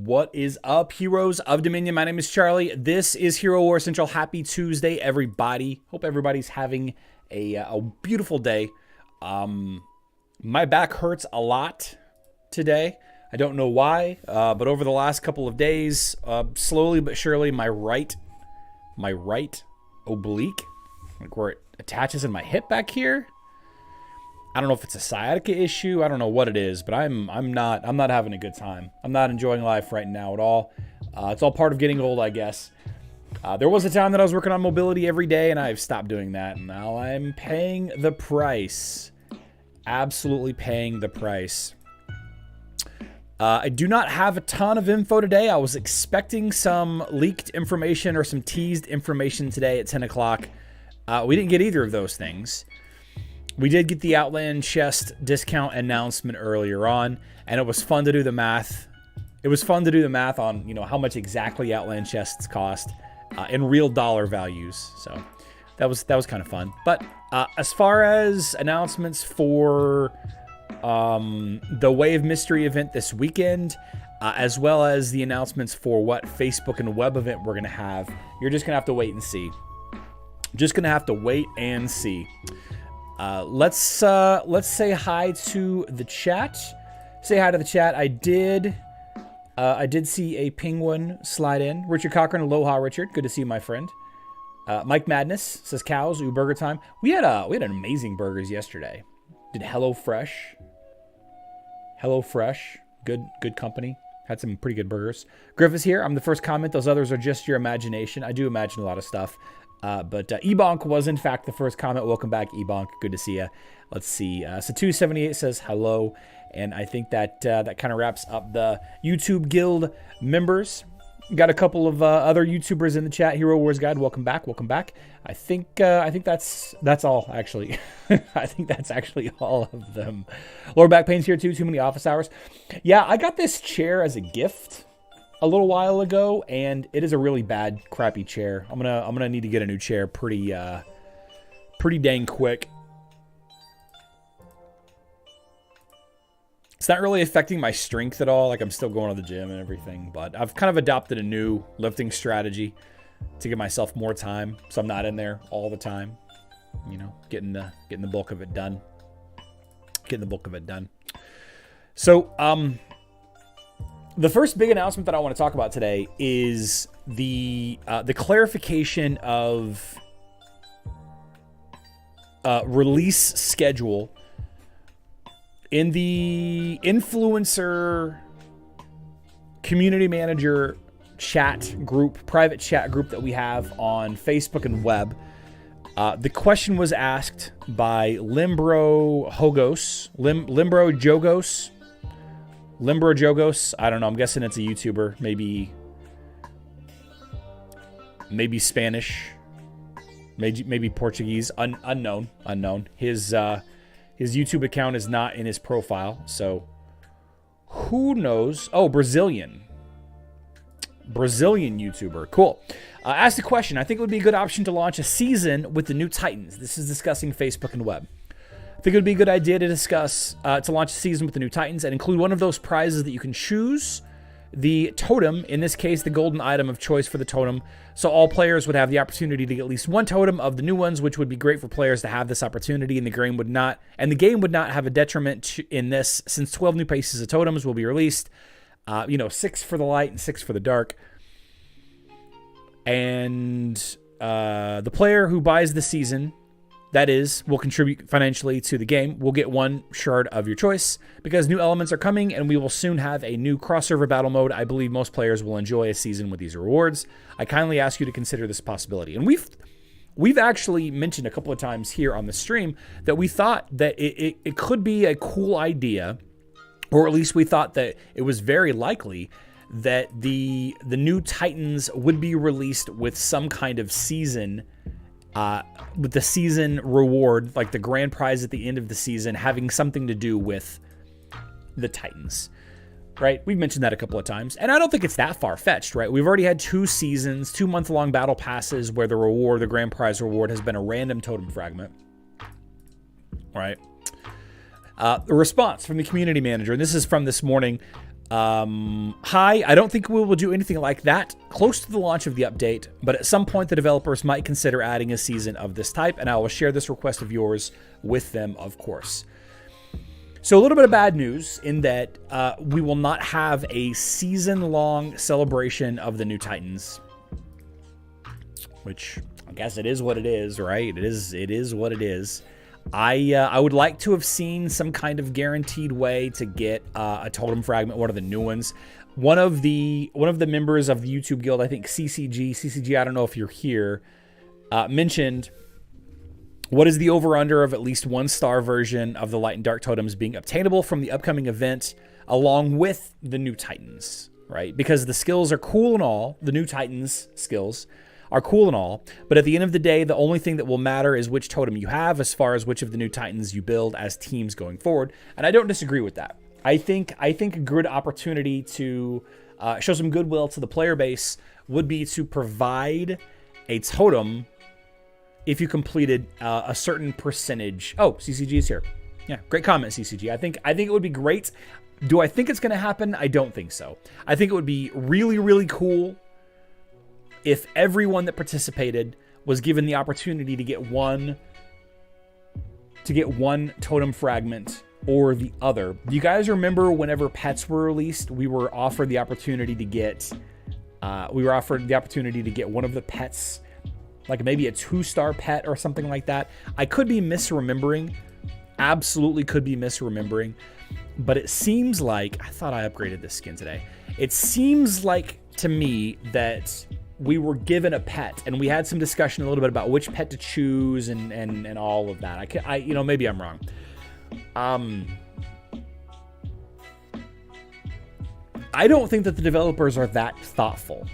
What is up, heroes of Dominion? My name is Charlie. This is Hero War Central. Happy Tuesday, everybody. Hope everybody's having a beautiful day. My back hurts a lot today. I don't know why, but over the last couple of days, slowly but surely, my right oblique, like where it attaches in my hip back here. I don't know if it's a sciatica issue. I don't know what it is, but I'm not having a good time. I'm not enjoying life right now at all. It's all part of getting old, I guess. There was a time that I was working on mobility every day, and I've stopped doing that. And now I'm paying the price. Absolutely paying the price. I do not have a ton of info today. I was expecting some leaked information or some teased information today at 10 o'clock. We didn't get either of those things. We did get the Outland Chest discount announcement earlier on, and it was fun to do the math. It was fun to do the math on, how much exactly Outland Chests cost in real dollar values. So that was kind of fun. But as far as announcements for the Wave Mystery event this weekend, as well as the announcements for what Facebook and web event we're going to have, you're just going to have to wait and see. Just going to have to wait and see. Let's say hi to the chat. Say hi to the chat. I did see a penguin slide in. Richard Cochran, aloha, Richard. Good to see you, my friend. Mike Madness says cows. Ooh, burger time. We had an amazing burgers yesterday. Did HelloFresh. Good company. Had some pretty good burgers. Griff is here. I'm the first comment. Those others are just your imagination. I do imagine a lot of stuff. But Ebonk was, in fact, the first comment. Welcome back, Ebonk. Good to see you. Let's see. Satu78 says hello. And I think that kind of wraps up the YouTube Guild members. Got a couple of other YouTubers in the chat. Hero Wars Guide, welcome back. I think that's all, actually. I think that's actually all of them. Lower back pain's here, too. Too many office hours. Yeah, I got this chair as a gift a little while ago, and it is a really bad, crappy chair. I'm gonna need to get a new chair pretty dang quick. It's not really affecting my strength at all. Like, I'm still going to the gym and everything, but I've kind of adopted a new lifting strategy to give myself more time, so I'm not in there all the time. Getting the bulk of it done. So, the first big announcement that I want to talk about today is the clarification of release schedule in the influencer community manager chat group, private chat group that we have on Facebook and web. The question was asked by Limbro Jogos. I don't know. I'm guessing it's a YouTuber. Maybe Spanish. Maybe Portuguese. Unknown. His YouTube account is not in his profile, so who knows? Oh, Brazilian YouTuber. Cool. Asked the question. I think it would be a good option to launch a season with the new Titans. This is discussing Facebook and web. I think it would be a good idea to discuss, to launch a season with the new Titans and include one of those prizes that you can choose. The totem, in this case, the golden item of choice for the totem. So all players would have the opportunity to get at least one totem of the new ones, which would be great for players to have this opportunity, and the game would not have a detriment in this, since 12 new pieces of totems will be released. 6 for the light and 6 for the dark. And the player who buys the season, that is, will contribute financially to the game, will get one shard of your choice, because new elements are coming, and we will soon have a new crossover battle mode. I believe most players will enjoy a season with these rewards. I kindly ask you to consider this possibility. And we've actually mentioned a couple of times here on the stream that we thought that it could be a cool idea, or at least we thought that it was very likely that the new Titans would be released with some kind of season, with the season reward, like the grand prize at the end of the season, having something to do with the Titans, right? We've mentioned that a couple of times, and I don't think it's that far-fetched, right? We've already had 2 seasons, 2 month-long battle passes where the grand prize reward has been a random totem fragment, right? The response from the community manager, and this is from this morning, Hi, I don't think we will do anything like that close to the launch of the update, but at some point the developers might consider adding a season of this type, and I will share this request of yours with them, of course. So a little bit of bad news in that we will not have a season-long celebration of the new Titans, which I guess it is what it is, right? It is what it is. I would like to have seen some kind of guaranteed way to get a totem fragment, one of the new ones. One of the members of the YouTube guild, I think CCG, I don't know if you're here, mentioned what is the over-under of at least 1-star version of the Light and Dark totems being obtainable from the upcoming event along with the new Titans, right? Because the skills are cool and all, the new Titans skills are cool and all, but at the end of the day, the only thing that will matter is which totem you have as far as which of the new Titans you build as teams going forward, and I don't disagree with that. I think a good opportunity to show some goodwill to the player base would be to provide a totem if you completed a certain percentage. Oh, CCG is here. Yeah, great comment, CCG. I think it would be great. Do I think it's going to happen? I don't think so. I think it would be really, really cool if everyone that participated was given the opportunity to get one totem fragment or the other. Do you guys remember whenever pets were released, we were offered the opportunity to get one of the pets, like maybe a 2-star pet or something like that. I could be misremembering, absolutely could be misremembering, but it seems like, I thought I upgraded this skin today. It seems like to me that we were given a pet, and we had some discussion a little bit about which pet to choose and all of that. Maybe I'm wrong. I don't think that the developers are that thoughtful.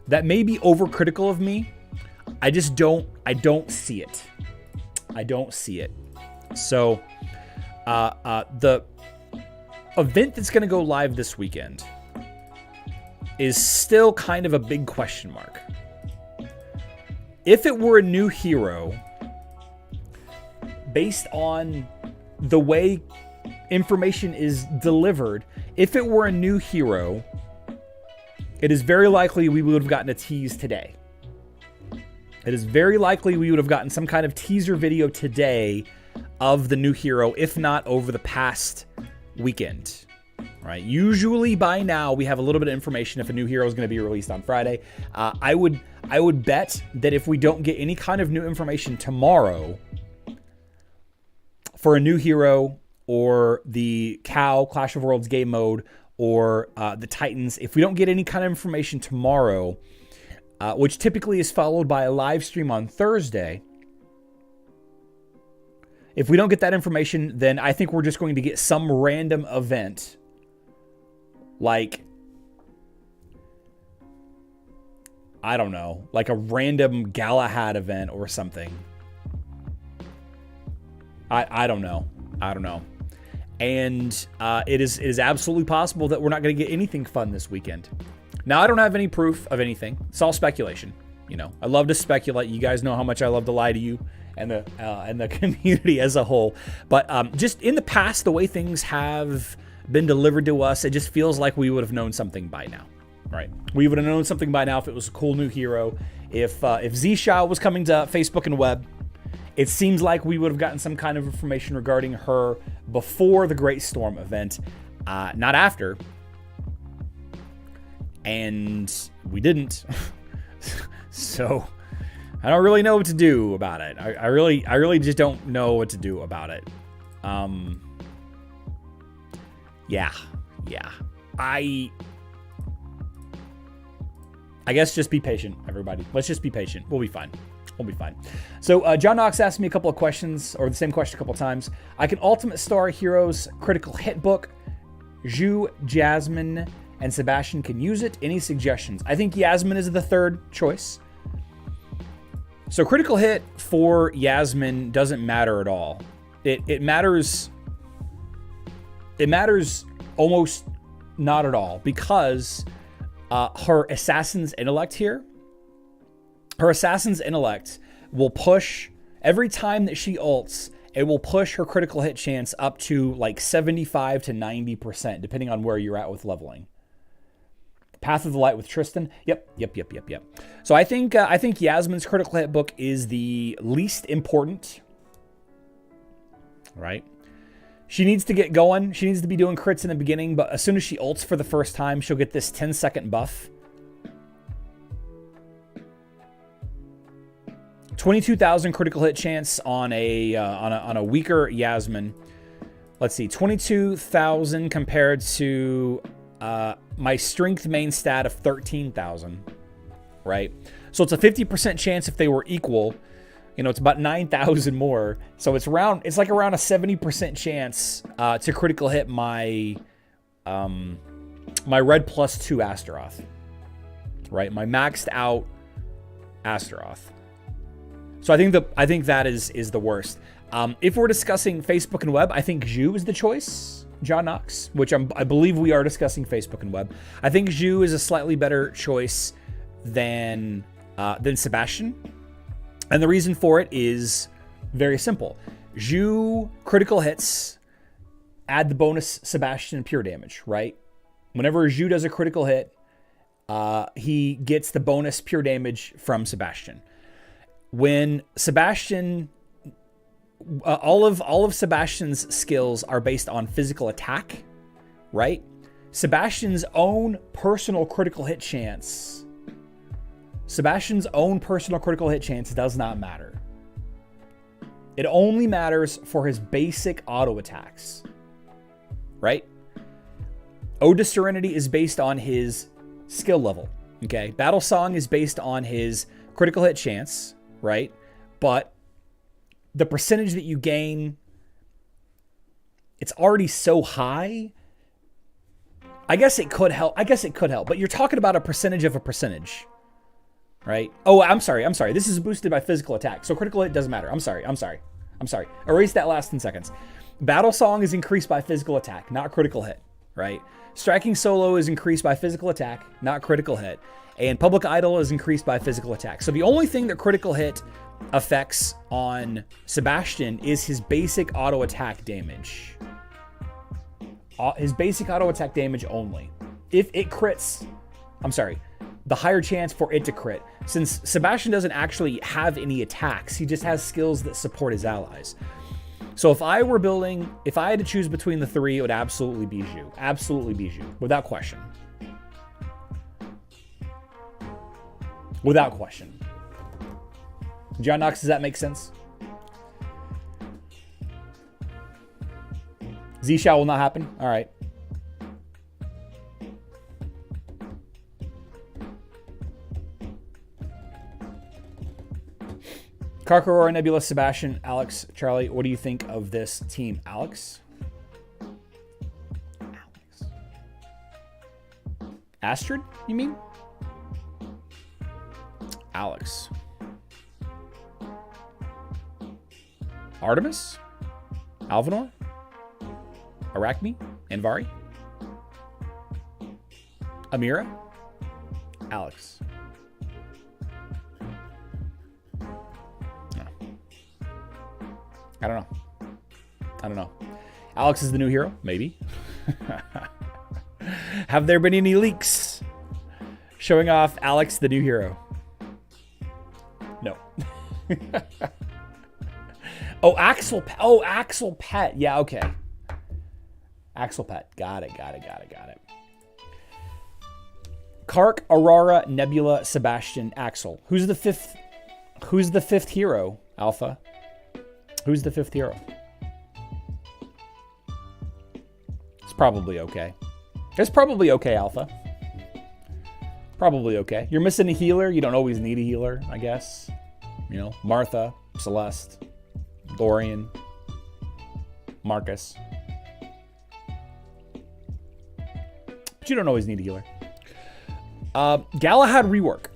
That may be overcritical of me. I don't see it. I don't see it. So, the event that's going to go live this weekend is still kind of a big question mark. If it were a new hero, based on the way information is delivered, if it were a new hero, it is very likely we would have gotten a tease today. It is very likely we would have gotten some kind of teaser video today of the new hero, if not over the past weekend. Right. Usually by now we have a little bit of information if a new hero is going to be released on Friday. I would bet that if we don't get any kind of new information tomorrow for a new hero or the Cow Clash of Worlds game mode or the Titans, if we don't get any kind of information tomorrow, which typically is followed by a live stream on Thursday, if we don't get that information, then I think we're just going to get some random event. Like, I don't know, like a random Galahad event or something. I don't know. And it is absolutely possible that we're not going to get anything fun this weekend. Now, I don't have any proof of anything. It's all speculation. I love to speculate. You guys know how much I love to lie to you and the community as a whole. But just in the past, the way things have been delivered to us, it just feels like we would have known something by now, right? We would have known something by now if it was a cool new hero. If Zisha was coming to Facebook and web, it seems like we would have gotten some kind of information regarding her before the Great Storm event, not after. And we didn't. So I don't really know what to do about it. I really just don't know what to do about it. Yeah. I guess just be patient, everybody. Let's just be patient. We'll be fine. So John Knox asked me a couple of questions, or the same question a couple of times. I can Ultimate Star Heroes Critical Hit book. Zhu, Yasmine, and Sebastian can use it. Any suggestions? I think Yasmine is the third choice. So Critical Hit for Yasmine doesn't matter at all. It matters almost not at all, because her Assassin's Intellect here, her Assassin's Intellect will push every time that she ults it will push her critical hit chance up to like 75 to 90%, depending on where you're at with leveling. Path of the Light with Tristan. Yep. So I think Yasmine's critical hit book is the least important. Right? She needs to get going. She needs to be doing crits in the beginning, but as soon as she ults for the first time, she'll get this 10-second buff. 22,000 critical hit chance on a weaker Yasmine. Let's see, 22,000 compared to my strength main stat of 13,000, right? So it's a 50% chance if they were equal. You know, it's about 9,000 more. So it's like around a 70% chance to critical hit my my red +2 Astaroth, right? My maxed out Astaroth. So I think that is the worst. If we're discussing Facebook and web, I think Zhu is the choice. John Knox, which I believe we are discussing Facebook and web. I think Zhu is a slightly better choice than Sebastian. And the reason for it is very simple. Zhu critical hits add the bonus Sebastian pure damage, right? Whenever Zhu does a critical hit, he gets the bonus pure damage from Sebastian. When Sebastian, all of Sebastian's skills are based on physical attack, right? Sebastian's own personal critical hit chance does not matter. It only matters for his basic auto attacks, right? Ode to Serenity is based on his skill level, okay? Battle Song is based on his critical hit chance, right? But the percentage that you gain, it's already so high. I guess it could help, but you're talking about a percentage of a percentage, right? Oh, I'm sorry. This is boosted by physical attack. So critical hit doesn't matter. I'm sorry. Erase that last 10 seconds. Battle Song is increased by physical attack, not critical hit, right? Striking Solo is increased by physical attack, not critical hit. And Public Idol is increased by physical attack. So the only thing that critical hit affects on Sebastian is his basic auto attack damage. His basic auto attack damage only. If it crits, the higher chance for it to crit. Since Sebastian doesn't actually have any attacks, he just has skills that support his allies. So if I had to choose between the three, it would absolutely be Zhu. Absolutely be Zhu, without question. Without question. John Knox, does that make sense? Zisha will not happen? All right. Karkarora, Nebula, Sebastian, Alex, Charlie, what do you think of this team? Alex? Astrid, you mean? Alex. Artemis? Alvanor? Arachne? Anvari? Amira? Alex. No. I don't know. Alex is the new hero? Maybe. Have there been any leaks showing off Alex the new hero? No. Oh, Axel Pet. Yeah, okay. Axel Pet. Got it. Kark, Aurora, Nebula, Sebastian, Axel. Who's the fifth hero, Alpha? Who's the fifth hero? It's probably okay. It's probably okay, Alpha. Probably okay. You're missing a healer. You don't always need a healer, I guess. You know, Martha, Celeste, Dorian, Marcus. But you don't always need a healer. Galahad Rework.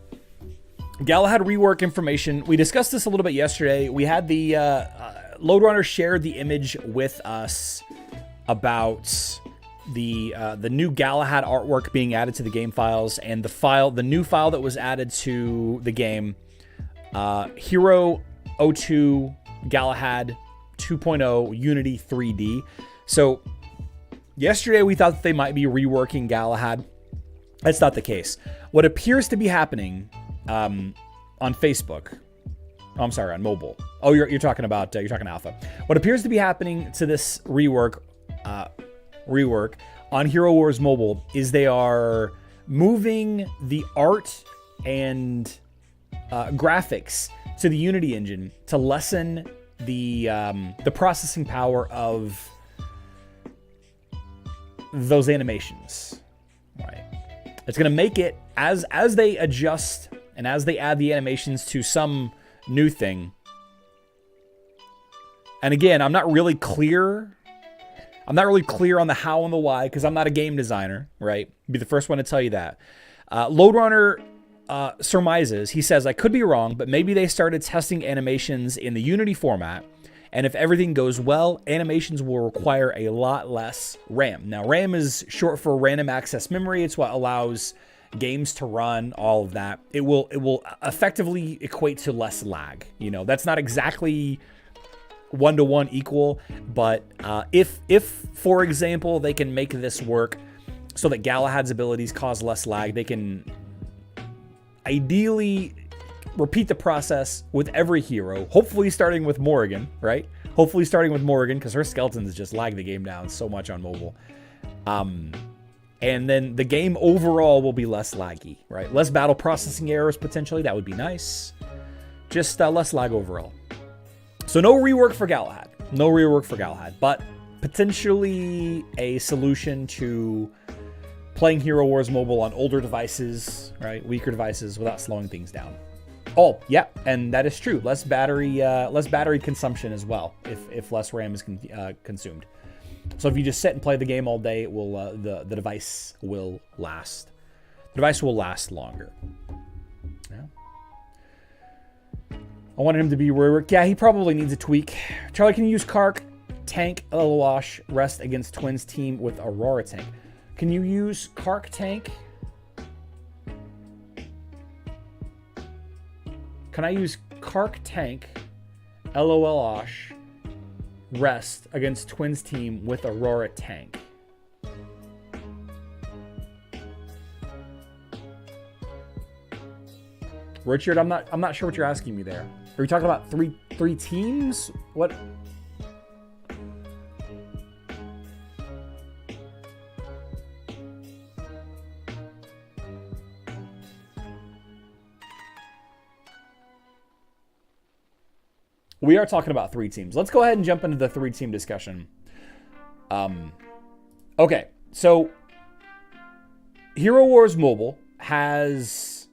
Galahad Rework information. We discussed this a little bit yesterday. We had the Loadrunner shared the image with us about the new Galahad artwork being added to the game files, and the new file that was added to the game, Hero 02 Galahad 2.0 Unity 3D. So yesterday we thought that they might be reworking Galahad. That's not the case. What appears to be happening on Facebook, oh, I'm sorry, on mobile. Oh, you're talking about you're talking alpha. What appears to be happening to this rework on Hero Wars Mobile is they are moving the art and graphics to the Unity engine to lessen the processing power of those animations. Right. It's going to make it, as they adjust and as they add the animations to some new thing. And again, I'm not really clear on the how and the why, because I'm not a game designer, right? Be the first one to tell you that. Loadrunner surmises, he says, I could be wrong, but maybe they started testing animations in the Unity format, and if everything goes well, animations will require a lot less RAM. Now, RAM is short for random access memory. It's what allows games to run, all of that. It will effectively equate to less lag. You know, that's not exactly one-to-one equal, but if for example they can make this work so that Galahad's abilities cause less lag, they can ideally repeat the process with every hero, hopefully starting with Morrigan, right? Hopefully starting with Morrigan, because her skeletons just lag the game down so much on mobile. And then the game overall will be less laggy, right? Less battle processing errors potentially, that would be nice. Just less lag overall. So no rework for Galahad. No rework for Galahad, but potentially a solution to playing Hero Wars Mobile on older devices, right? Weaker devices without slowing things down. Oh, yeah, and that is true. Less battery consumption as well if less RAM is consumed. So if you just sit and play the game all day, it will the device will last. The device will last longer. Yeah. I wanted him to be reworked. Yeah, he probably needs a tweak. Charlie, can you use Kark, tank, Wash, rest against Twins team with Aurora tank? Can you use Kark tank? Can I use Kark tank, Wash, rest against Twins team with Aurora tank? Richard, I'm not sure what you're asking me there. Are you talking about three teams? What? We are talking about 3 teams. Let's go ahead and jump into the 3-team discussion. Okay, so Hero Wars Mobile has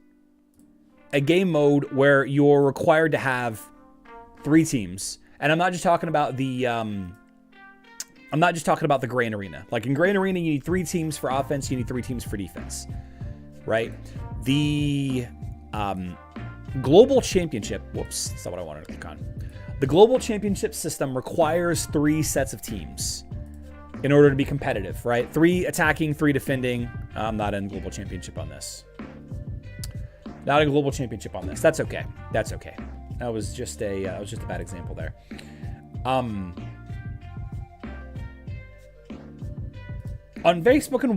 a game mode where you're required to have 3 teams, and I'm not just talking about the Grand Arena. Like in Grand Arena, you need 3 teams for offense, you need 3 teams for defense, right? The Global Championship. Whoops, that's not what I wanted to click on. The Global Championship system requires 3 sets of teams in order to be competitive, right? 3 attacking, 3 defending. I'm not in Global Championship on this. Not a Global Championship on this. That's okay. That's okay. That was just a bad example there. On Facebook and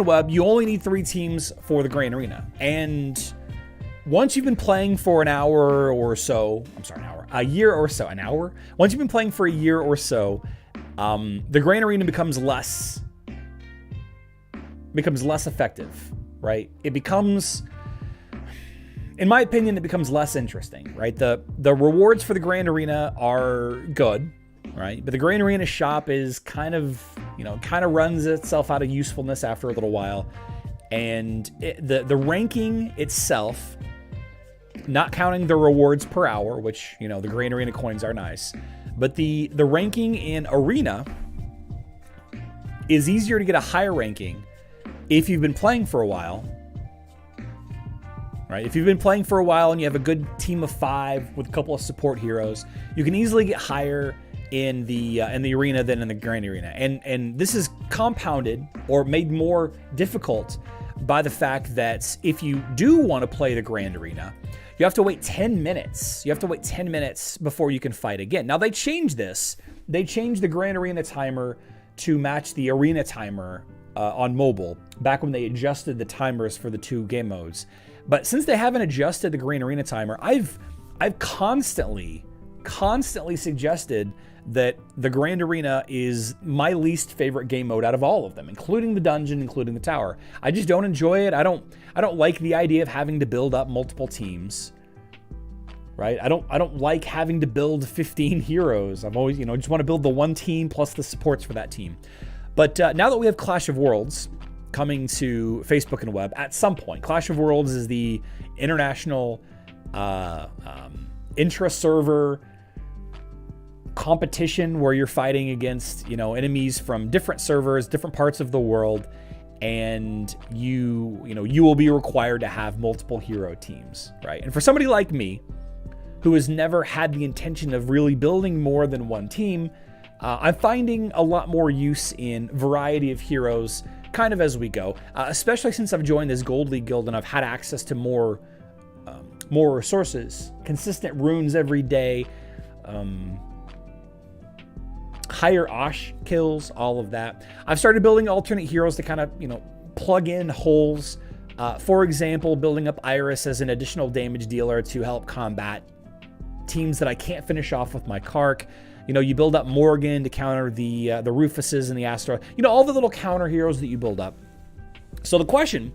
web, you only need 3 teams for the Grand Arena. And once you've been playing for an hour or so, a year or so, an hour? Once you've been playing for a year or so, the Grand Arena becomes less effective, right? It becomes, in my opinion, it becomes less interesting, right? The rewards for the Grand Arena are good, right? But the Grand Arena shop is kind of runs itself out of usefulness after a little while. And the ranking itself, not counting the rewards per hour, which, the Grand Arena coins are nice, but the ranking in Arena is easier to get a higher ranking if you've been playing for a while, right? If you've been playing for a while and you have a good team of 5 with a couple of support heroes, you can easily get higher in the Arena than in the Grand Arena. And this is compounded or made more difficult by the fact that if you do want to play the Grand Arena, you have to wait 10 minutes. You have to wait 10 minutes before you can fight again. Now, they changed this. They changed the Grand Arena timer to match the Arena timer on mobile back when they adjusted the timers for the 2 game modes. But since they haven't adjusted the Grand Arena timer, I've constantly suggested that the Grand Arena is my least favorite game mode out of all of them, including the dungeon, including the tower. I just don't enjoy it. I don't like the idea of having to build up multiple teams, right? I don't like having to build 15 heroes. I've always, just want to build the one team plus the supports for that team. But now that we have Clash of Worlds coming to Facebook and web at some point, Clash of Worlds is the international intra-server competition where you're fighting against, enemies from different servers, different parts of the world, and you will be required to have multiple hero teams, right? And for somebody like me, who has never had the intention of really building more than one team, I'm finding a lot more use in variety of heroes kind of as we go, especially since I've joined this Gold League guild and I've had access to more resources, consistent runes every day, higher Osh kills, all of that. I've started building alternate heroes to kind of, plug in holes. For example, building up Iris as an additional damage dealer to help combat teams that I can't finish off with my Kark. You build up Morgan to counter the Rufuses and the Astro. All the little counter heroes that you build up. So the question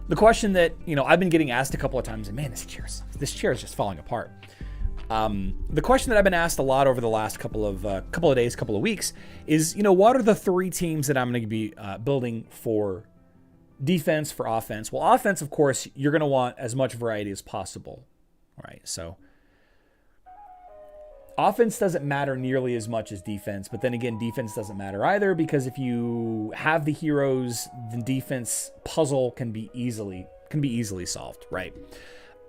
that, I've been getting asked a couple of times, and man, this chair is just falling apart. The question that I've been asked a lot over the last couple of days, couple of weeks is, what are the 3 teams that I'm going to be building for defense, for offense? Well, offense, of course, you're going to want as much variety as possible, right? So offense doesn't matter nearly as much as defense, but then again, defense doesn't matter either, because if you have the heroes, the defense puzzle can be easily solved, right?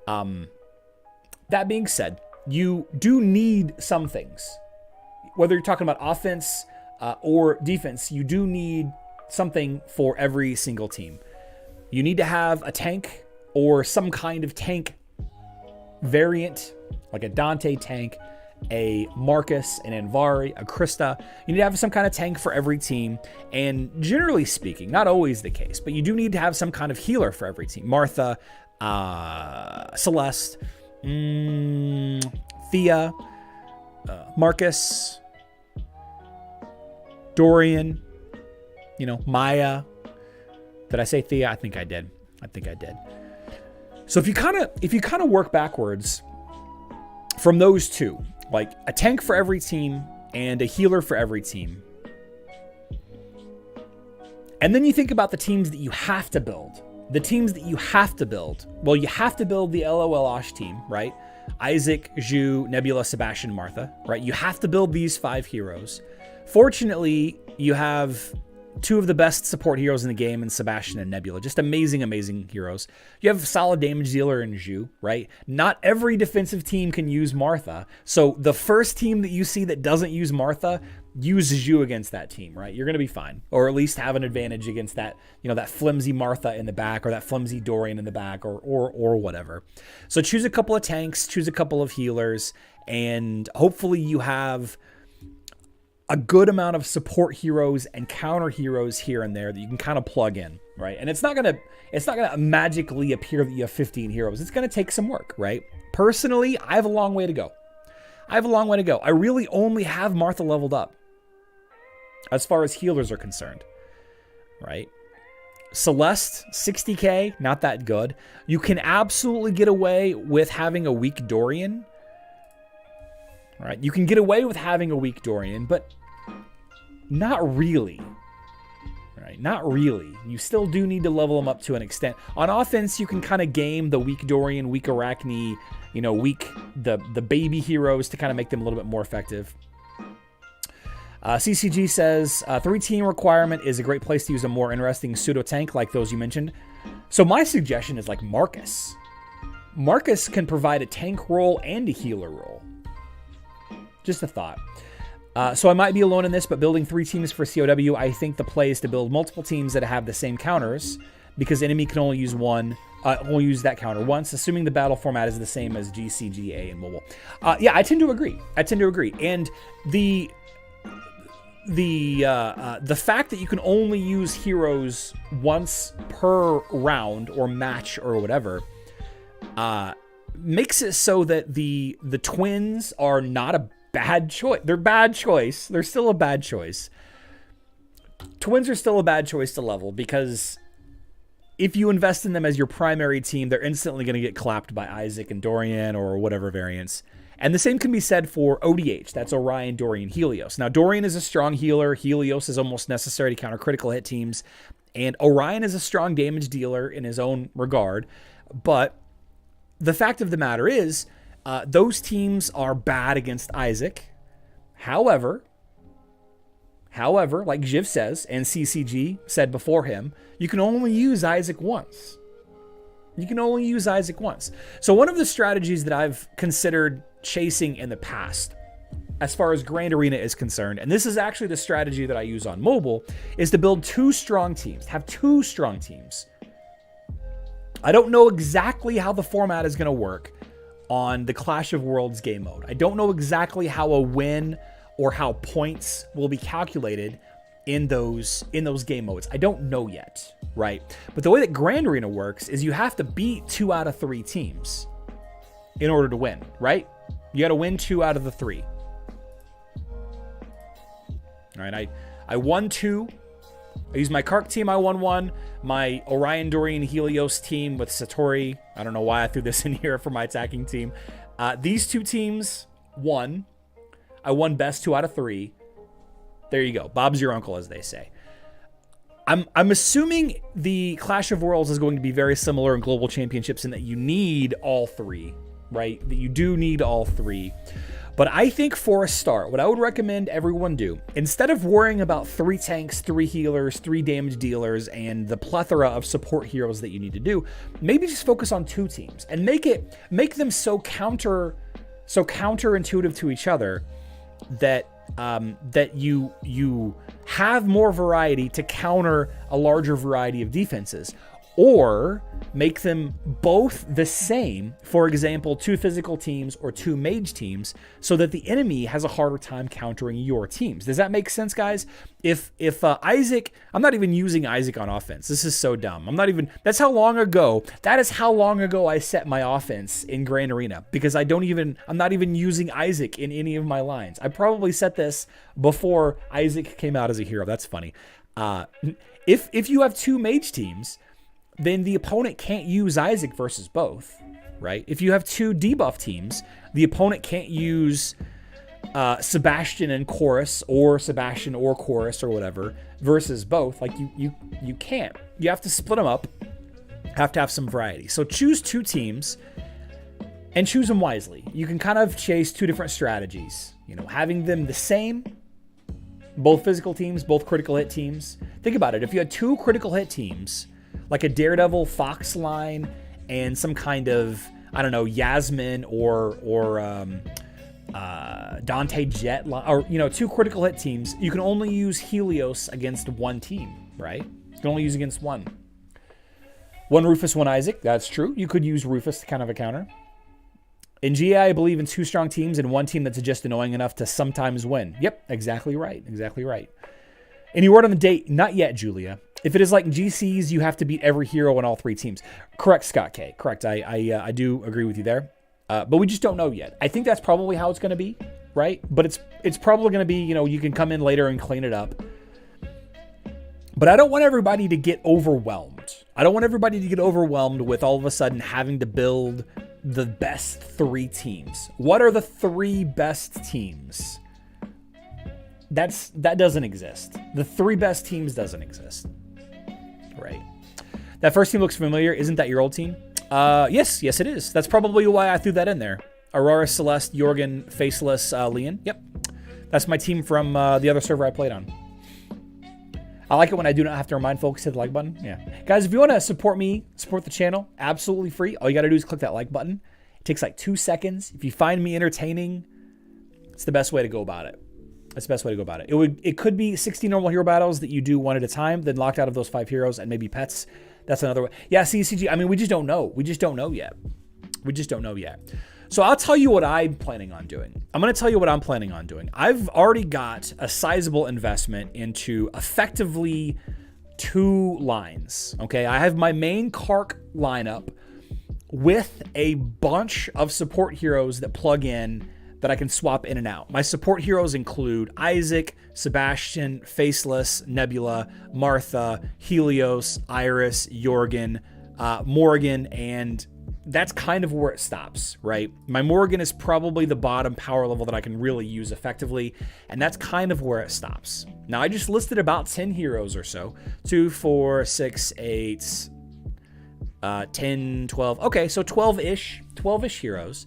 That being said, you do need some things. Whether you're talking about offense or defense, you do need something for every single team. You need to have a tank or some kind of tank variant, like a Dante tank, a Marcus, an Anvari, a Krista. You need to have some kind of tank for every team. And generally speaking, not always the case, but you do need to have some kind of healer for every team. Martha, Celeste, Thea, Marcus, Dorian, Maya. Did I say Thea? I think I did. So if you kind of work backwards from those two, like a tank for every team and a healer for every team, and then you think about the teams that you have to build. Well, you have to build the LOL Osh team, right? Isaac, Zhu, Nebula, Sebastian, Martha, right? You have to build these 5 heroes. Fortunately, you have 2 of the best support heroes in the game in Sebastian and Nebula. Just amazing, amazing heroes. You have solid damage dealer in Zhu, right? Not every defensive team can use Martha. So the first team that you see that doesn't use Martha, use Zhu against that team, right? You're going to be fine. Or at least have an advantage against that, that flimsy Martha in the back or that flimsy Dorian in the back or whatever. So choose a couple of tanks, choose a couple of healers, and hopefully you have a good amount of support heroes and counter heroes here and there that you can kind of plug in, right? And it's not gonna magically appear that you have 15 heroes. It's gonna take some work, right? Personally, I have a long way to go. I really only have Martha leveled up as far as healers are concerned, right? Celeste, 60k, not that good. You can absolutely get away with having a weak Dorian, right? You can get away with having a weak Dorian, but not really, right? Not really. You still do need to level them up to an extent. On offense, you can kind of game the weak Dorian, weak Arachne, weak the baby heroes to kind of make them a little bit more effective. CCG says, 3-team requirement is a great place to use a more interesting pseudo-tank like those you mentioned. So my suggestion is like Marcus. Marcus can provide a tank role and a healer role. Just a thought. So I might be alone in this, but building 3 teams for COW, I think the play is to build multiple teams that have the same counters, because enemy can only use 1 Only use that counter once, assuming the battle format is the same as GCGA and mobile. Yeah, I tend to agree. And the fact that you can only use heroes once per round or match or whatever makes it so that the twins are not a bad choice. They're bad choice. They're still a bad choice. Twins are still a bad choice to level because if you invest in them as your primary team, they're instantly going to get clapped by Isaac and Dorian or whatever variants. And the same can be said for ODH. That's Orion, Dorian, Helios. Now, Dorian is a strong healer. Helios is almost necessary to counter critical hit teams. And Orion is a strong damage dealer in his own regard. But the fact of the matter is, those teams are bad against Isaac. However, like Jiv says, and CCG said before him, you can only use Isaac once. So one of the strategies that I've considered chasing in the past, as far as Grand Arena is concerned, and this is actually the strategy that I use on mobile, is to build two strong teams. Have two strong teams. I don't know exactly how the format is going to work on the Clash of Worlds game mode. I don't know exactly how a win or how points will be calculated in those game modes. I don't know yet, right? But the way that Grand Arena works is you have to beat 2 out of 3 teams in order to win, right? You got to win 2 out of the 3. All right, I won 2. I used my Kark team, I won 1. My Orion, Dorian, Helios team with Satori. I don't know why I threw this in here for my attacking team. These 2 teams won. I won best 2 out of 3. There you go. Bob's your uncle, as they say. I'm assuming the Clash of Worlds is going to be very similar in Global Championships in that you need all 3, right? That you do need all 3. But I think for a start, what I would recommend everyone do, instead of worrying about 3 tanks, 3 healers, 3 damage dealers, and the plethora of support heroes that you need to do, maybe just focus on 2 teams and make them so counterintuitive to each other that you have more variety to counter a larger variety of defenses, or make them both the same, for example, 2 physical teams or 2 mage teams, so that the enemy has a harder time countering your teams. Does that make sense, guys? If Isaac, I'm not even using Isaac on offense. This is so dumb. That is how long ago I set my offense in Grand Arena, because I'm not even using Isaac in any of my lines. I probably set this before Isaac came out as a hero. That's funny. If you have 2 mage teams, then the opponent can't use Isaac versus both, right? If you have 2 debuff teams, the opponent can't use Sebastian and Chorus, or Sebastian or Chorus or whatever versus both. Like you can't. You have to split them up. Have to have some variety. So choose 2 teams and choose them wisely. You can kind of chase 2 different strategies. Having them the same, both physical teams, both critical hit teams. Think about it. If you had 2 critical hit teams, like a Daredevil Fox line and some kind of, I don't know, Yasmine or Dante Jet line, or 2 critical hit teams, you can only use Helios against 1 team, right? You can only use against 1. 1 Rufus, 1 Isaac. That's true. You could use Rufus to kind of a counter. In GA, I believe in 2 strong teams and 1 team that's just annoying enough to sometimes win. Yep, exactly right. Any word on the date? Not yet, Julia. If it is like GCs, you have to beat every hero on all 3 teams. Correct, Scott K. Correct. I do agree with you there. But we just don't know yet. I think that's probably how it's going to be, right? But it's probably going to be, you can come in later and clean it up. But I don't want everybody to get overwhelmed. I don't want everybody to get overwhelmed with all of a sudden having to build the best 3 teams. What are the 3 best teams? That doesn't exist. The 3 best teams doesn't exist. Right. That first team looks familiar. Isn't that your old team? Yes, it is. That's probably why I threw that in there. Aurora, Celeste, Jorgen, Faceless, Leon. Yep. That's my team from the other server I played on. I like it when I do not have to remind folks to hit the like button. Yeah. Guys, if you want to support me, support the channel, absolutely free. All you got to do is click that like button. It takes like 2 seconds. If you find me entertaining, it's the best way to go about it. That's the best way to go about it. It could be 60 normal hero battles that you do 1 at a time, then locked out of those 5 heroes and maybe pets. That's another way. Yeah, CCG. I mean, we just don't know. We just don't know yet. We just don't know yet. So I'll tell you what I'm planning on doing. I'm going to tell you what I'm planning on doing. I've already got a sizable investment into effectively 2 lines. Okay, I have my main Kark lineup with a bunch of support heroes that plug in that I can swap in and out. My support heroes include Isaac, Sebastian, Faceless, Nebula, Martha, Helios, Iris, Jorgen, Morgan, and that's kind of where it stops, right? My Morgan is probably the bottom power level that I can really use effectively, and that's kind of where it stops. Now, I just listed about 10 heroes or so. 2, 4, 6, 8, 10, 12. Okay, so 12-ish heroes.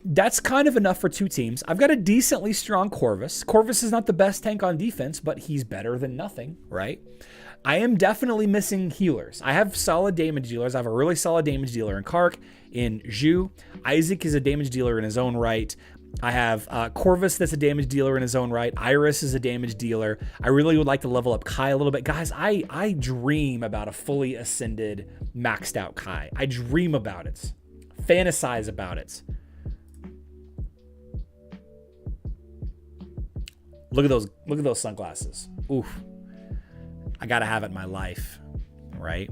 That's kind of enough for 2 teams. I've got a decently strong Corvus. Corvus is not the best tank on defense, but he's better than nothing, right? I am definitely missing healers. I have solid damage dealers. I have a really solid damage dealer in Kark, in Zhu. Isaac is a damage dealer in his own right. I have Corvus that's a damage dealer in his own right. Iris is a damage dealer. I really would like to level up Kai a little bit. Guys, I dream about a fully ascended, maxed out Kai. I dream about it. Fantasize about it. Look at those sunglasses. Oof. I gotta have it in my life, right?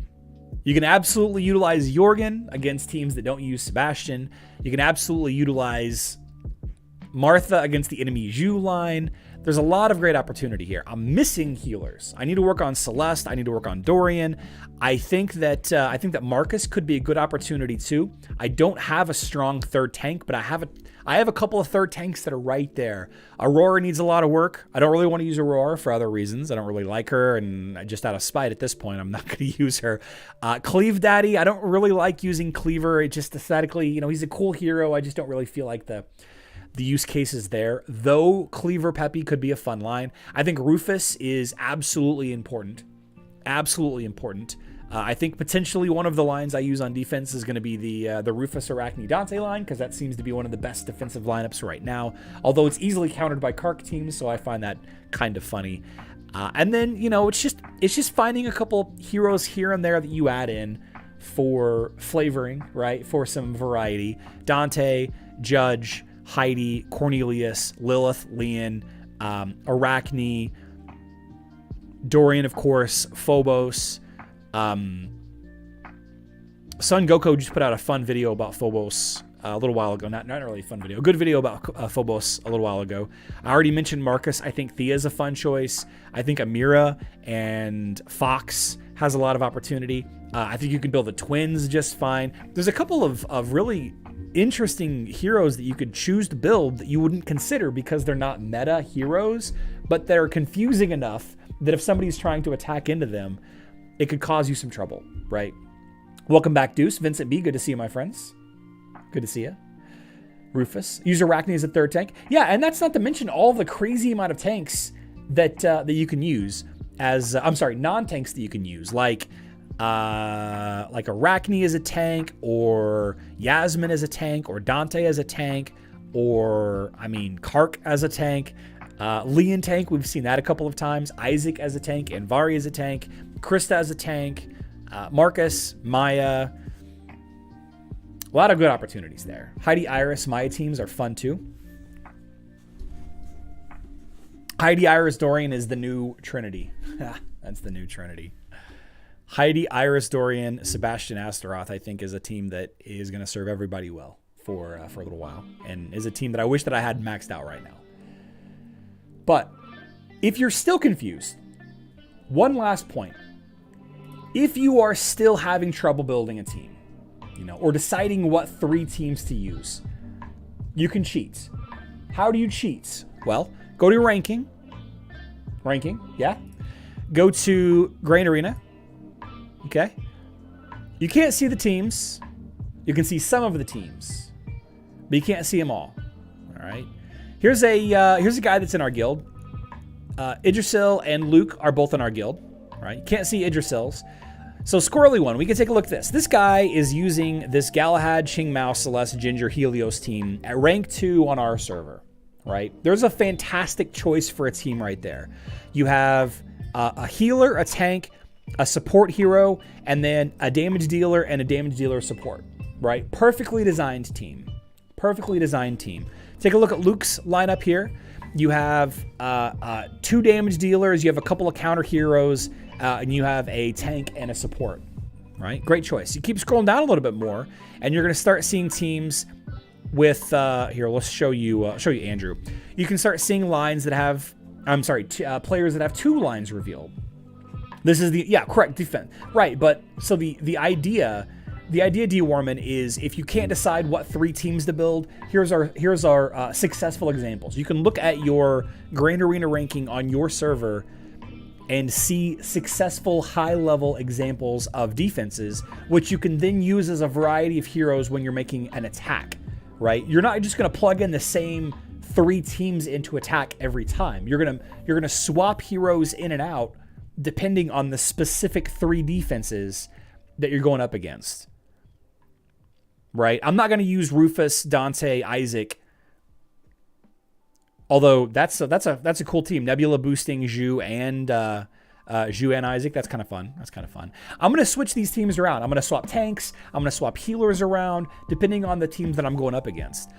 You can absolutely utilize Jorgen against teams that don't use Sebastian. You can absolutely utilize Martha against the enemy Zhu line. There's a lot of great opportunity here. I'm missing healers. I need to work on Celeste. I need to work on Dorian. I think that Marcus could be a good opportunity too. I don't have a strong third tank, but I have a couple of third tanks that are right there. Aurora needs a lot of work. I don't really want to use Aurora for other reasons. I don't really like her, and just out of spite at this point, I'm not going to use her. Cleave Daddy, I don't really like using Cleaver. It just aesthetically, he's a cool hero. I just don't really feel like the use case is there, though Cleaver Peppy could be a fun line. I think Rufus is absolutely important. Absolutely important. I think potentially one of the lines I use on defense is going to be the Rufus Arachne Dante line, because that seems to be one of the best defensive lineups right now, although it's easily countered by Kark teams, so I find that kind of funny. And then, it's just finding a couple heroes here and there that you add in for flavoring, right? For some variety. Dante, Judge, Heidi, Cornelius, Lilith, Leon, Arachne, Dorian, of course, Phobos. Son Goku just put out a fun video about Phobos a little while ago. Not really a fun video. A good video about Phobos a little while ago. I already mentioned Marcus. I think Thea's a fun choice. I think Amira and Fox has a lot of opportunity. I think you can build the twins just fine. There's a couple of really interesting heroes that you could choose to build that you wouldn't consider because they're not meta heroes, but they're confusing enough that if somebody's trying to attack into them, it could cause you some trouble, right? Welcome back, Deuce. Vincent B, good to see you, my friends. Good to see you. Rufus. Use Arachne as a third tank. Yeah, and that's not to mention all the crazy amount of tanks that you can use as, non-tanks that you can use, like Arachne as a tank, or Yasmine as a tank, or Dante as a tank, or, Kark as a tank. Leon tank, we've seen that a couple of times. Isaac as a tank, Anvari as a tank, Krista as a tank, Marcus, Maya. A lot of good opportunities there. Heidi, Iris, Maya teams are fun too. Heidi, Iris, Dorian is the new Trinity. That's the new Trinity. Heidi, Iris, Dorian, Sebastian, Astaroth, I think, is a team that is going to serve everybody well for a little while, and is a team that I wish that I had maxed out right now. But if you're still confused, one last point. If you are still having trouble building a team, or deciding what 3 teams to use, you can cheat. How do you cheat? Well, go to ranking. Yeah. Go to Grain Arena. Okay. You can't see the teams. You can see some of the teams, but you can't see them all. All right. Here's a guy that's in our guild. Idrisil and Luke are both in our guild. All right. You can't see Idrisil's. So Squirrely One, we can take a look at this. This guy is using this Galahad, Qingmao, Celeste, Ginger, Helios team at rank 2 on our server. Right. There's a fantastic choice for a team right there. You have a healer, a tank, a support hero, and then a damage dealer and a damage dealer support, right? Perfectly designed team. Perfectly designed team. Take a look at Luke's lineup here. You have 2 damage dealers, you have a couple of counter heroes, and you have a tank and a support, right? Great choice. You keep scrolling down a little bit more, and you're going to start seeing teams with, here, let's show you Andrew. You can start seeing lines that have, players that have 2 lines revealed. This is correct, defense. Right, but so the idea, D. Warman, is if you can't decide what 3 teams to build, here's our successful examples. You can look at your Grand Arena ranking on your server and see successful high-level examples of defenses, which you can then use as a variety of heroes when you're making an attack, right? You're not just going to plug in the same 3 teams into attack every time. You're gonna swap heroes in and out depending on the specific 3 defenses that you're going up against. Right? I'm not going to use Rufus, Dante, Isaac. Although that's a cool team. Nebula boosting Zhu and Isaac. That's kind of fun. I'm going to switch these teams around. I'm going to swap tanks. I'm going to swap healers around depending on the teams that I'm going up against.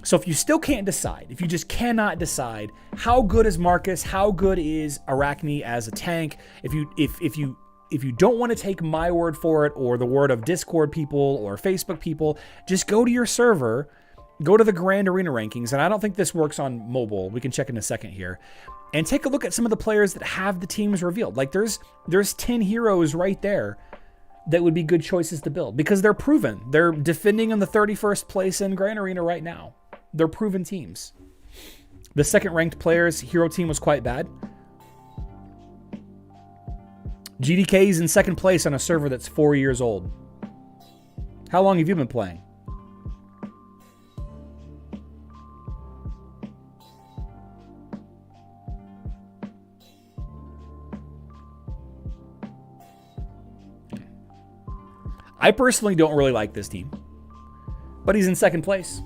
So if you still can't decide, if you just cannot decide, how good is Marcus? How good is Arachne as a tank? If you don't want to take my word for it or the word of Discord people or Facebook people, just go to your server, go to the Grand Arena rankings, and I don't think this works on mobile. We can check in a second here. And take a look at some of the players that have the teams revealed. Like there's 10 heroes right there that would be good choices to build because they're proven. They're defending in the 31st place in Grand Arena right now. They're proven teams. The second ranked player's hero team was quite bad. GDK is in second place on a server that's 4 years old. How long have you been playing? I personally don't really like this team, but he's in second place.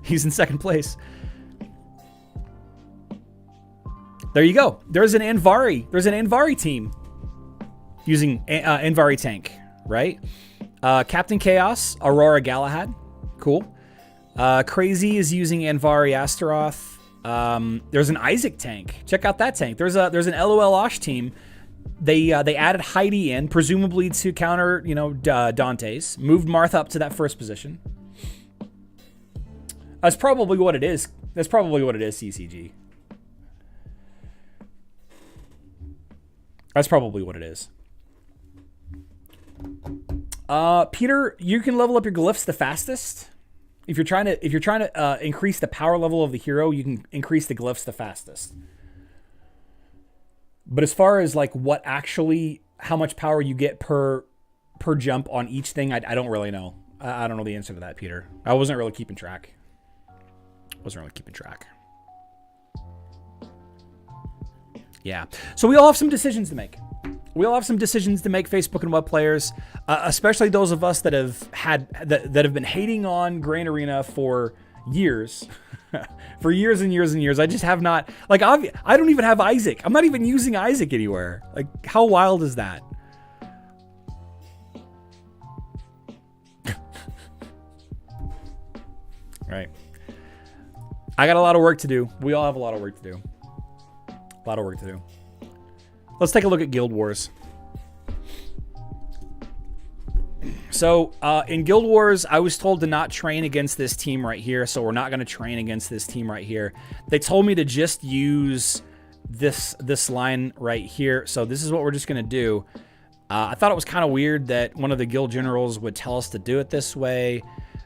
He's in second place. There you go. There's an Anvari. There's an Anvari team using Anvari tank, right? Captain Chaos, Aurora Galahad. Cool. Crazy is using Anvari Astaroth. There's an Isaac tank. Check out that tank. There's an LOL Osh team. They added Heidi in, presumably to counter, Dante's. Moved Marth up to that first position. That's probably what it is. CCG. That's probably what it is. Peter, you can level up your glyphs the fastest. If you're trying to increase the power level of the hero, you can increase the glyphs the fastest. But as far as like how much power you get per jump on each thing, I don't really know. I don't know the answer to that, Peter. I wasn't really keeping track. Yeah. So we all have some decisions to make. Facebook and web players, especially those of us that have been hating on Grand Arena for years. For years and years and years. I just have not, I don't even have Isaac. I'm not even using Isaac anywhere. Like, how wild is that? Right. I got a lot of work to do. We all have a lot of work to do. Let's take a look at Guild Wars. So in Guild Wars, I was told to not train against this team right here. So we're not going to train against this team right here. They told me to just use this line right here. So this is what we're just going to do. I thought it was kind of weird that one of the guild generals would tell us to do it this way.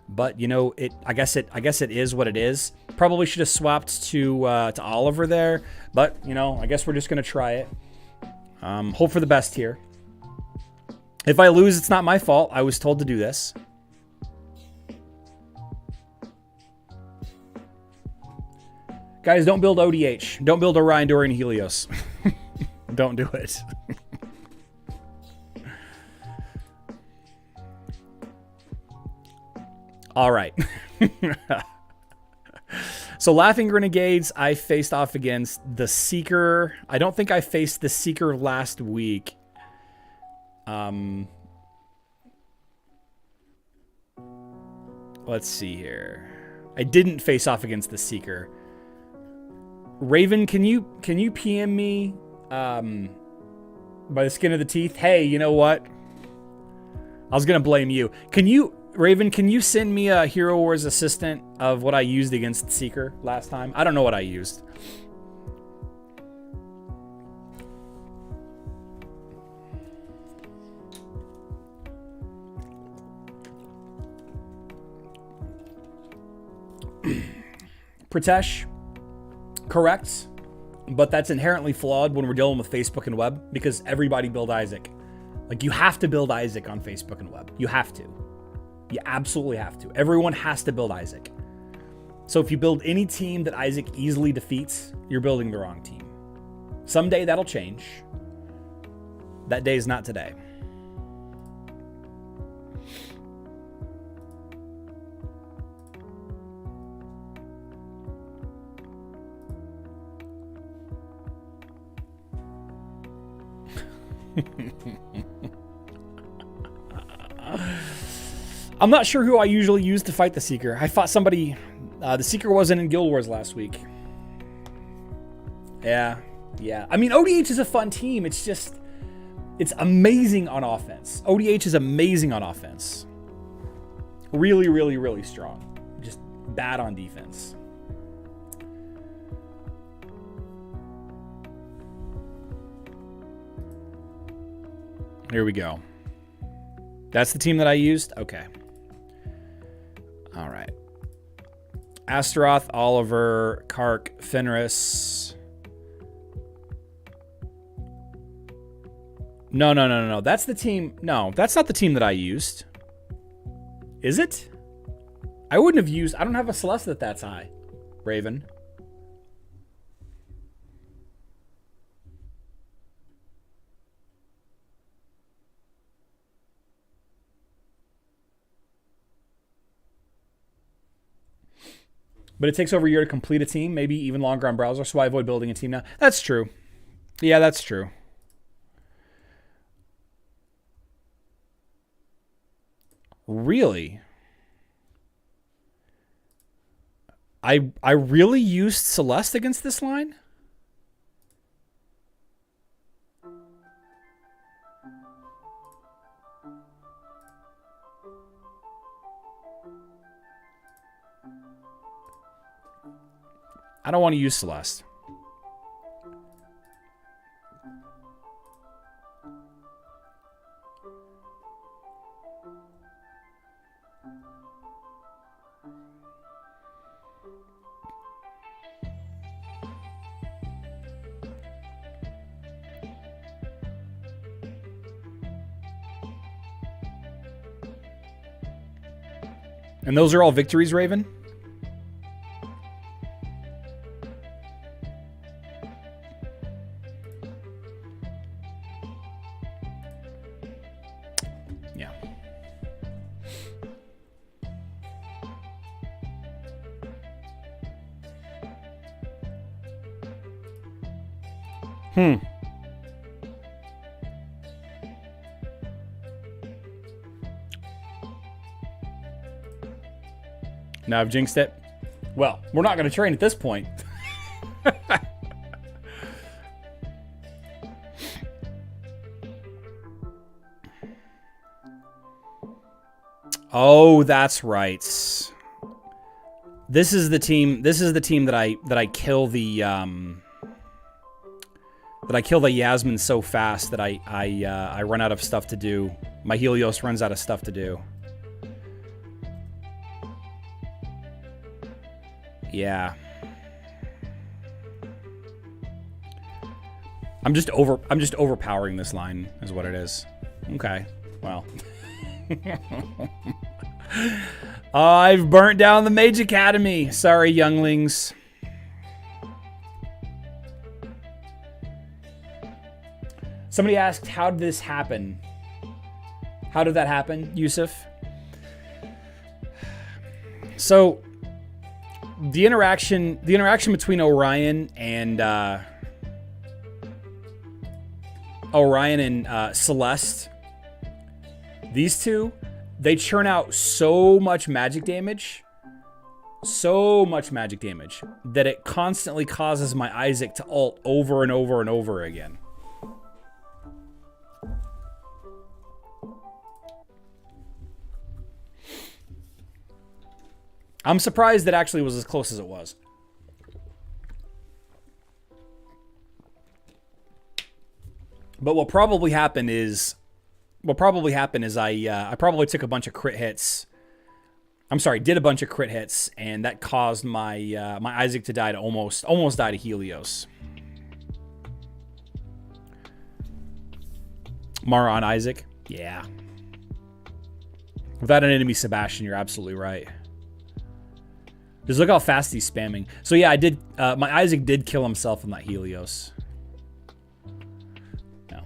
But I guess it is what it is. Probably should have swapped to Oliver there, but I guess we're just gonna try it. Hope for the best here. If I lose, it's not my fault. I was told to do this. Guys, don't build ODH. Don't build Orion, Dorian, Helios. Don't do it. All right. So Laughing Renegades, I faced off against the Seeker. I don't think I faced the Seeker last week. Let's see here. I didn't face off against the Seeker. Raven, can you PM me by the skin of the teeth? Hey, you know what? I was gonna blame you. Raven, can you send me a Hero Wars assistant of what I used against Seeker last time? I don't know what I used. Pratesh, correct, but that's inherently flawed when we're dealing with Facebook and web because everybody build Isaac. Like, you have to build Isaac on Facebook and web. You have to. You absolutely have to. Everyone has to build Isaac. So if you build any team that Isaac easily defeats, you're building the wrong team. Someday that'll change. That day is not today. I'm not sure who I usually use to fight the Seeker. I fought somebody. The Seeker wasn't in Guild Wars last week. Yeah. I mean, ODH is a fun team. It's just, it's amazing on offense. ODH is amazing on offense. Really, really, really strong. Just bad on defense. Here we go. That's the team that I used? Okay. All right. Astaroth, Oliver, Kark, Fenris. No. That's the team. No, that's not the team that I used. Is it? I wouldn't have used... I don't have a Celeste that's high. Raven. But it takes over a year to complete a team, maybe even longer on browser, so I avoid building a team now. That's true. Yeah, that's true. Really? I really used Celeste against this line? I don't want to use Celeste. And those are all victories, Raven? Yeah. Now I've jinxed it. Well, we're not going to train at this point. Oh, that's right. This is the team that I kill the Yasmine so fast that I run out of stuff to do. My Helios runs out of stuff to do. Yeah. I'm just overpowering this line is what it is. Okay. Well. I've burnt down the Mage Academy. Sorry, younglings. Somebody asked, how did this happen? How did that happen, Yusuf? So, The interaction between Orion and Celeste, these two, they churn out so much magic damage that it constantly causes my Isaac to ult over and over and over again. I'm surprised that actually was as close as it was. But what probably happened is I probably took a bunch of crit hits. I'm sorry, did a bunch of crit hits, and that caused my my Isaac to die to almost die to Helios. Mara on Isaac, yeah. Without an enemy Sebastian, you're absolutely right. Just look how fast he's spamming. So yeah, I did. My Isaac did kill himself in that Helios. No.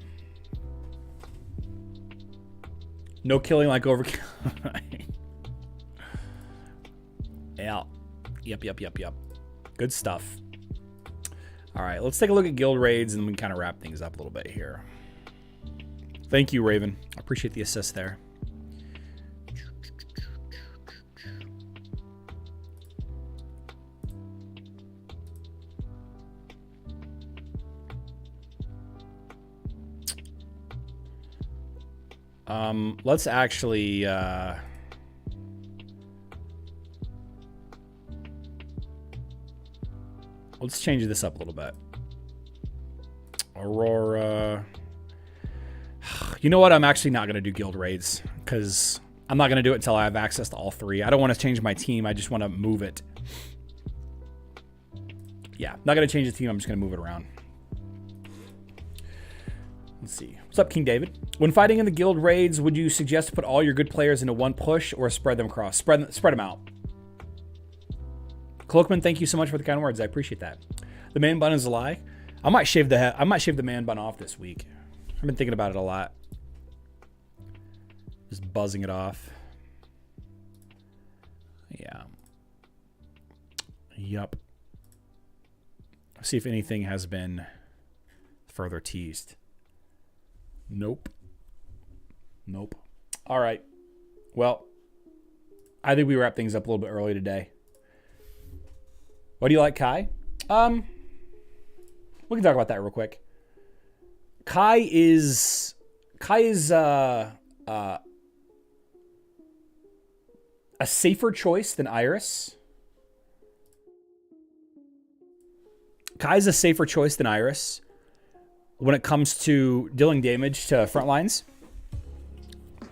No killing like overkill. Yeah. Yep. Good stuff. All right, let's take a look at guild raids and we can kind of wrap things up a little bit here. Thank you, Raven. I appreciate the assist there. Let's actually, let's change this up a little bit. Aurora. You know what? I'm actually not going to do guild raids because I'm not going to do it until I have access to all three. I don't want to change my team. I just want to move it. Yeah, not going to change the team. I'm just going to move it around. Let's see. What's up, King David? When fighting in the guild raids, would you suggest to put all your good players into one push or spread them across? Spread them out. Cloakman, thank you so much for the kind words. I appreciate that. The man bun is a lie. I might shave the man bun off this week. I've been thinking about it a lot. Just buzzing it off. Yeah. Yup. See if anything has been further teased. Nope. All right. Well, I think we wrap things up a little bit early today. What do you like, Kai? We can talk about that real quick. Kai is a safer choice than Iris. Kai's a safer choice than Iris when it comes to dealing damage to front lines.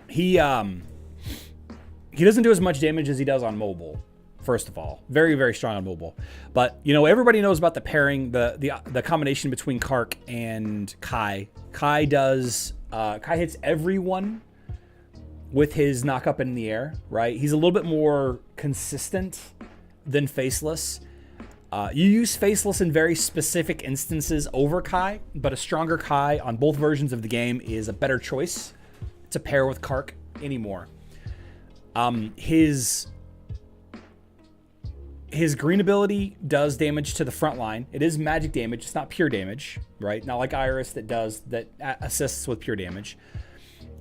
He doesn't do as much damage as he does on mobile. First of all, very, very strong on mobile. But you know, everybody knows about the pairing, the combination between Kark and Kai. Kai hits everyone with his knock up in the air, right? He's a little bit more consistent than Faceless. You use Faceless in very specific instances over Kai, but a stronger Kai on both versions of the game is a better choice to pair with Kark anymore. His green ability does damage to the front line. It is magic damage. It's not pure damage, right? Not like Iris that assists with pure damage.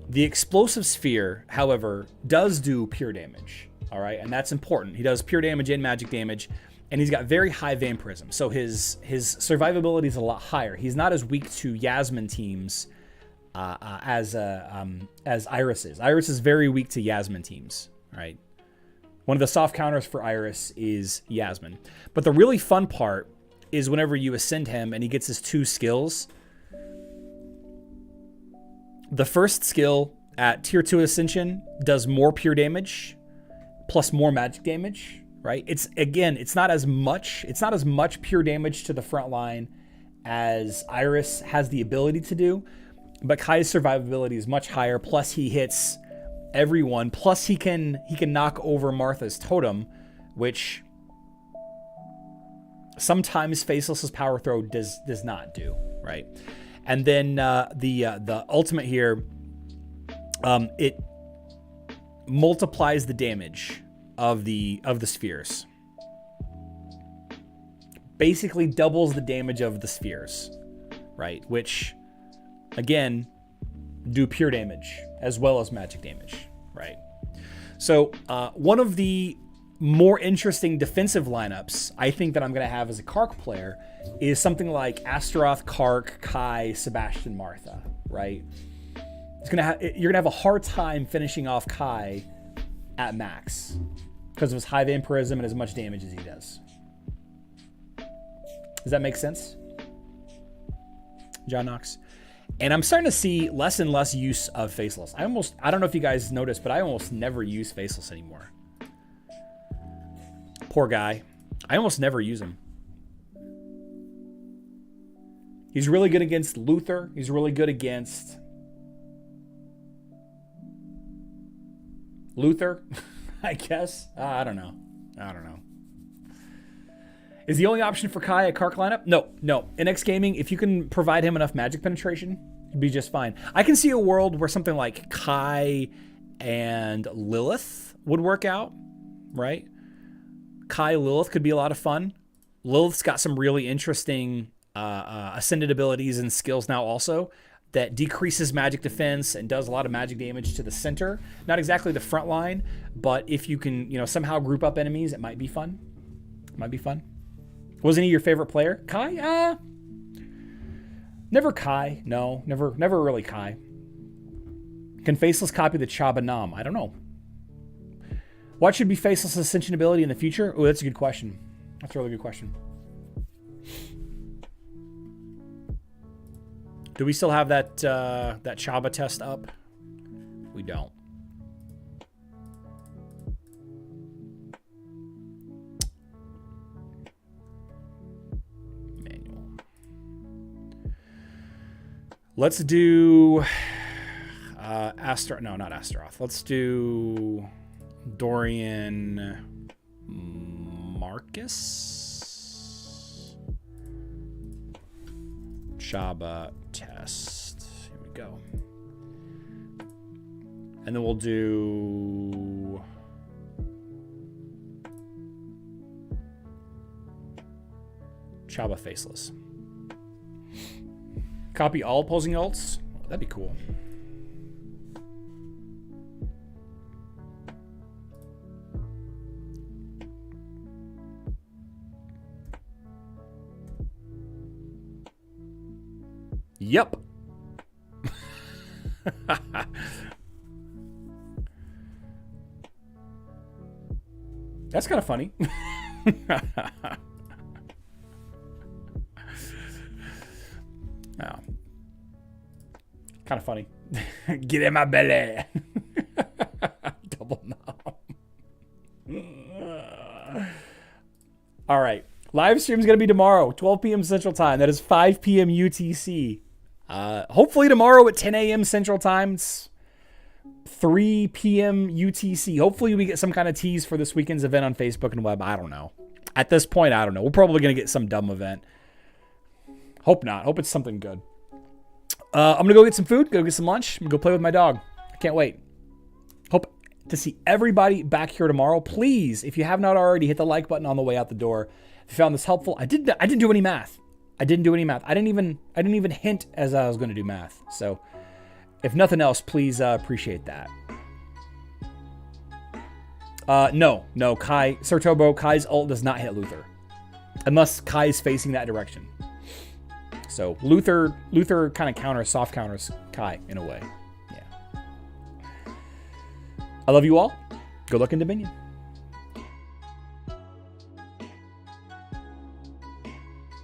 The explosive sphere, however, does do pure damage, all right? And that's important. He does pure damage and magic damage, and he's got very high vampirism. So his survivability is a lot higher. He's not as weak to Yasmine teams as Iris is. Iris is very weak to Yasmine teams, right? One of the soft counters for Iris is Yasmine. But the really fun part is whenever you ascend him and he gets his 2 skills. The first skill at tier 2 ascension does more pure damage plus more magic damage, right? It's not as much pure damage to the front line as Iris has the ability to do, but Kai's survivability is much higher, plus he hits everyone, plus he can knock over Martha's totem, which sometimes Faceless's power throw does not do, right? And then the ultimate here, it multiplies the damage of the spheres. basically doubles the damage of the spheres, right? Which, again, do pure damage as well as magic damage, right? So one of the more interesting defensive lineups I think that I'm going to have as a Kark player is something like Astaroth, Kark, Kai, Sebastian, Martha, right? You're going to have a hard time finishing off Kai at max because of his high vampirism and as much damage as he does. Does that make sense, John Knox? And I'm starting to see less and less use of Faceless. I don't know if you guys noticed, but I almost never use Faceless anymore. Poor guy. I almost never use him. He's really good against Luther. He's really good against Luther, I guess. I don't know. Is the only option for Kai a Kark lineup? No. In X Gaming, if you can provide him enough magic penetration, he'd be just fine. I can see a world where something like Kai and Lilith would work out, right? Kai Lilith could be a lot of fun. Lilith's got some really interesting ascended abilities and skills now also that decreases magic defense and does a lot of magic damage to the center. Not exactly the front line, but if you can, somehow group up enemies, it might be fun. Wasn't he your favorite player? Kai? Never Kai. No, never really Kai. Can Faceless copy the Chabba Nam? I don't know. What should be Faceless' Ascension ability in the future? Oh, that's a good question. That's a really good question. Do we still have that Chabba test up? We don't. Manual. Let's do No, not Astaroth. Let's do Dorian Marcus. Chabba test. Here we go. And then we'll do Chabba Faceless. Copy all opposing ults. That'd be cool. Yep. That's kind of funny. Oh. Kind of funny. Get in my belly. Double nom. All right. Live stream is going to be tomorrow, 12 p.m. Central Time. That is 5 p.m. UTC. Hopefully tomorrow at 10 a.m. Central Time. It's 3 p.m. UTC. Hopefully we get some kind of tease for this weekend's event on Facebook and web. I don't know. At this point, I don't know. We're probably going to get some dumb event. Hope not. Hope it's something good. I'm going to go get some food, go get some lunch. I'm going to go play with my dog. I can't wait. Hope to see everybody back here tomorrow. Please, if you have not already, hit the like button on the way out the door. If you found this helpful, I didn't do any math. I didn't even hint as I was going to do math. So if nothing else, please appreciate that. No, Kai, Sir Tobo, Kai's ult does not hit Luther. Unless Kai is facing that direction. So Luther kind of soft counters Kai in a way. Yeah. I love you all. Good luck in Dominion.